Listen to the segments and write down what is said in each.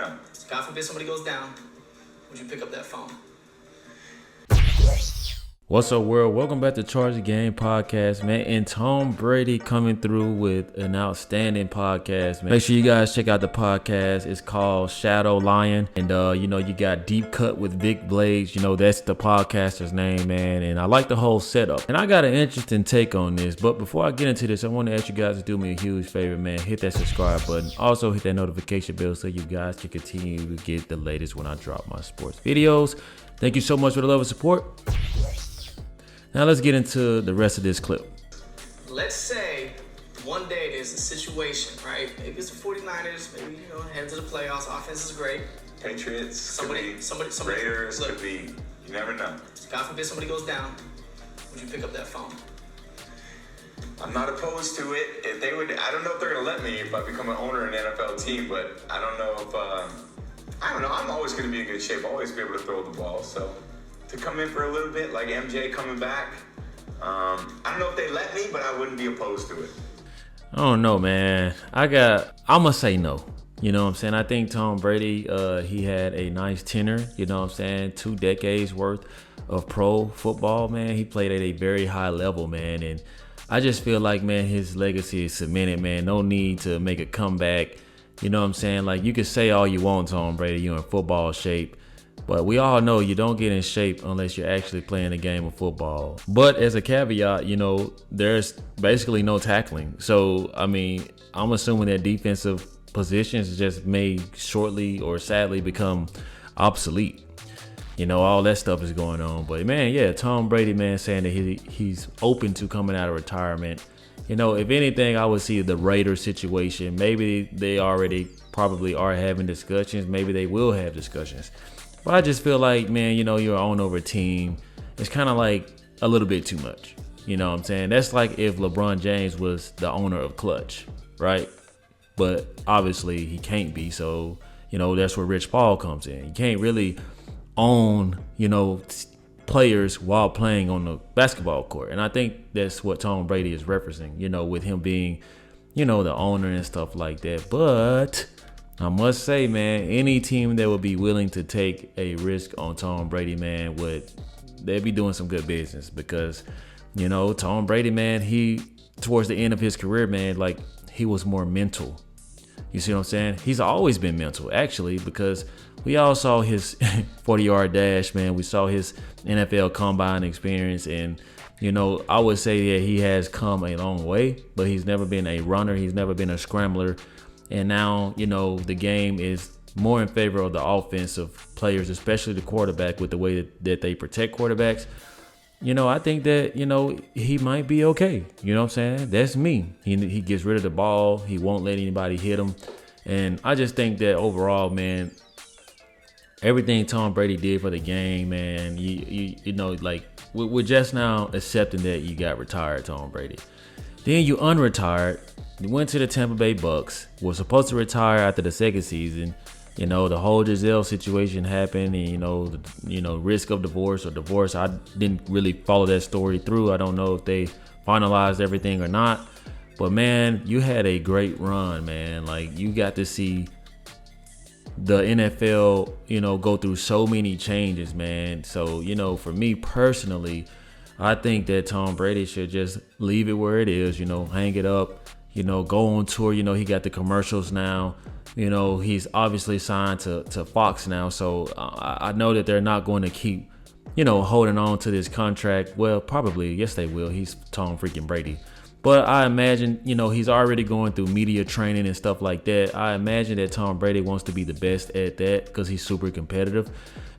know. God forbid somebody goes down. Would you pick up that phone? What's up, world? Welcome back to Charge the Game podcast, man. And Tom Brady coming through with an outstanding podcast, man. Make sure you guys check out the podcast. It's called Shadow Lion. And, you got Deep Cut with Vic Blades. That's the podcaster's name, man. And I like the whole setup. And I got an interesting take on this. But before I get into this, I want to ask you guys to do me a huge favor, man. Hit that subscribe button. Also, hit that notification bell so you guys can continue to get the latest when I drop my sports videos. Thank you so much for the love and support. Now let's get into the rest of this clip. Let's say one day there's a situation, right? Maybe it's the 49ers, maybe, head to the playoffs. Offense is great. Patriots, Somebody. Raiders, Look, could be, you never know. God forbid somebody goes down. Would you pick up that phone? I'm not opposed to it. If they would, I don't know if they're going to let me if I become an owner in an NFL team, but I don't know if, I don't know. I'm always going to be in good shape. I'll always be able to throw the ball, so to come in for a little bit, like MJ coming back, I don't know if they let me, but I wouldn't be opposed to it. I don't know, man. I'm going to say no. You know what I'm saying? I think Tom Brady, he had a nice tenure, 2 decades worth of pro football, man. He played at a very high level, man. And I just feel like, man, his legacy is cemented, man. No need to make a comeback. You know what I'm saying? Like, you can say all you want, Tom Brady, you're in football shape. But we all know you don't get in shape unless you're actually playing a game of football. But as a caveat, there's basically no tackling. So, I'm assuming that defensive positions just may shortly or sadly become obsolete. All that stuff is going on. But, man, yeah, Tom Brady, man, saying that he's open to coming out of retirement. If anything, I would see the Raiders situation. Maybe they already probably are having discussions. Maybe they will have discussions. But I just feel like, man, you're on over a team. It's kind of like a little bit too much. You know what I'm saying? That's like if LeBron James was the owner of Clutch, right? But obviously he can't be. So, that's where Rich Paul comes in. You can't really own, players while playing on the basketball court. And I think that's what Tom Brady is referencing, with him being, the owner and stuff like that. But I must say, man, any team that would be willing to take a risk on Tom Brady, man, they'd be doing some good business because, Tom Brady, man, he, towards the end of his career, man, like he was more mental. You see what I'm saying? He's always been mental, actually, because we all saw his 40-yard dash, man. We saw his NFL combine experience. And, I would say that he has come a long way, but he's never been a runner. He's never been a scrambler. And now, the game is more in favor of the offensive players, especially the quarterback, with the way that they protect quarterbacks. I think that, he might be okay. You know what I'm saying? That's me. He gets rid of the ball. He won't let anybody hit him. And I just think that overall, man, everything Tom Brady did for the game, man, we're just now accepting that you got retired, Tom Brady. Then you unretired. You went to the Tampa Bay Bucks. Was supposed to retire after the second season. The whole Giselle situation happened, and risk of divorce or divorce. I didn't really follow that story through. I don't know if they finalized everything or not. But man, you had a great run, man. Like, you got to see the NFL, go through so many changes, man. So, for me personally, I think that Tom Brady should just leave it where it is, hang it up. Go on tour. He got the commercials now. He's obviously signed to Fox now. So I know that they're not going to keep, holding on to this contract. Well, probably. Yes, they will. He's Tom freaking Brady. But I imagine, he's already going through media training and stuff like that. I imagine that Tom Brady wants to be the best at that because he's super competitive.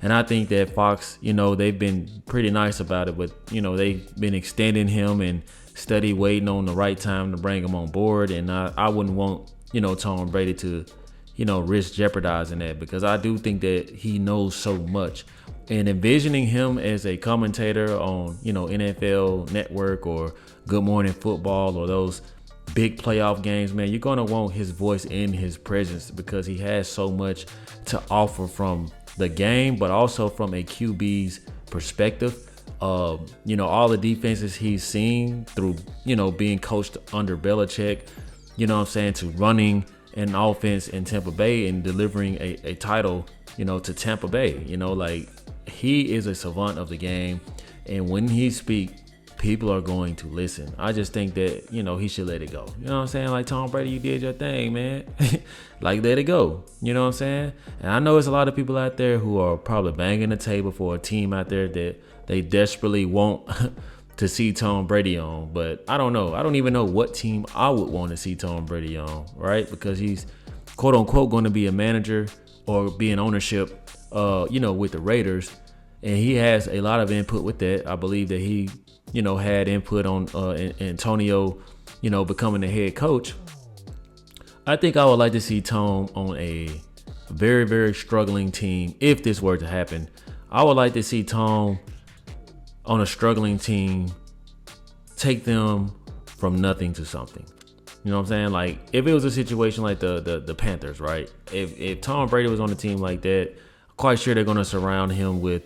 And I think that Fox, they've been pretty nice about it. But, they've been extending him and steady waiting on the right time to bring him on board. And I wouldn't want, Tom Brady to, risk jeopardizing that because I do think that he knows so much. And envisioning him as a commentator on, NFL Network or Good Morning Football or those big playoff games, man, you're going to want his voice in his presence because he has so much to offer from the game, but also from a QB's perspective. All the defenses he's seen through, being coached under Belichick, to running an offense in Tampa Bay and delivering a title, to Tampa Bay. Like, he is a savant of the game, and when he speaks, people are going to listen. I just think that, he should let it go. You know what I'm saying? Like, Tom Brady, you did your thing, man. Like, let it go. You know what I'm saying? And I know there's a lot of people out there who are probably banging the table for a team out there that they desperately want to see Tom Brady on. But I don't know. I don't even know what team I would want to see Tom Brady on, right? Because he's, quote unquote, going to be a manager or be in ownership, with the Raiders. And he has a lot of input with that. I believe that he, had input on Antonio, becoming the head coach. I think I would like to see Tom on a very, very struggling team. If this were to happen, I would like to see Tom on a struggling team take them from nothing to something. You know what I'm saying? Like, if it was a situation like the Panthers, right? If Tom Brady was on a team like that, I'm quite sure they're going to surround him with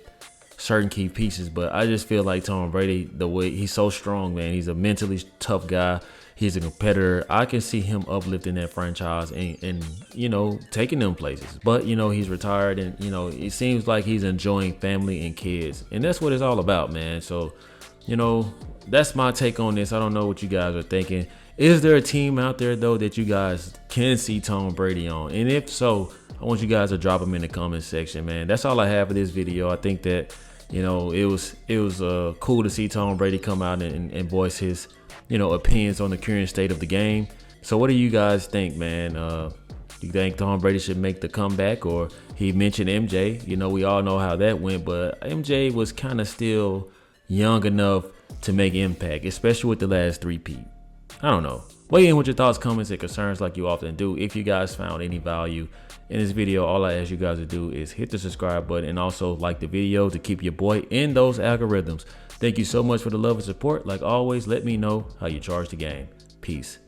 certain key pieces. But I just feel like Tom Brady, the way he's so strong, man, he's a mentally tough guy. He's a competitor. I can see him uplifting that franchise and taking them places. But, he's retired and, it seems like he's enjoying family and kids. And that's what it's all about, man. So, that's my take on this. I don't know what you guys are thinking. Is there a team out there, though, that you guys can see Tom Brady on? And if so, I want you guys to drop them in the comment section, man. That's all I have for this video. I think that, it was cool to see Tom Brady come out and voice his, opinions on the current state of the game. So what do you guys think, man? Do you think Tom Brady should make the comeback? Or he mentioned MJ. We all know how that went, but MJ was kind of still young enough to make impact, especially with the last three-peat. I don't know. Weigh in with your thoughts, comments, and concerns like you often do. If you guys found any value in this video, all I ask you guys to do is hit the subscribe button and also like the video to keep your boy in those algorithms. Thank you so much for the love and support. Like always, let me know how you charge the game. Peace.